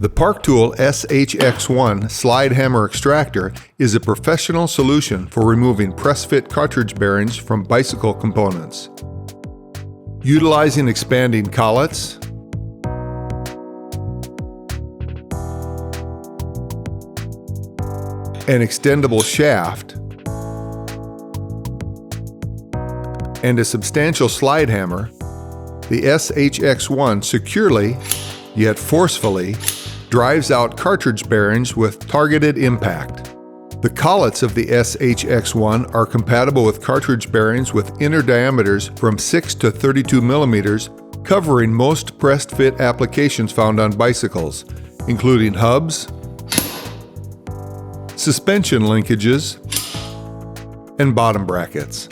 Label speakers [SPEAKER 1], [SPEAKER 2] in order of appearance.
[SPEAKER 1] The Park Tool SHX-1 Slide Hammer Extractor is a professional solution for removing press-fit cartridge bearings from bicycle components. Utilizing expanding collets, an extendable shaft, and a substantial slide hammer, the SHX-1 securely, yet forcefully, drives out cartridge bearings with targeted impact. The collets of the SHX-1 are compatible with cartridge bearings with inner diameters from 6 to 32 millimeters, covering most pressed fit applications found on bicycles, including hubs, suspension linkages, and bottom brackets.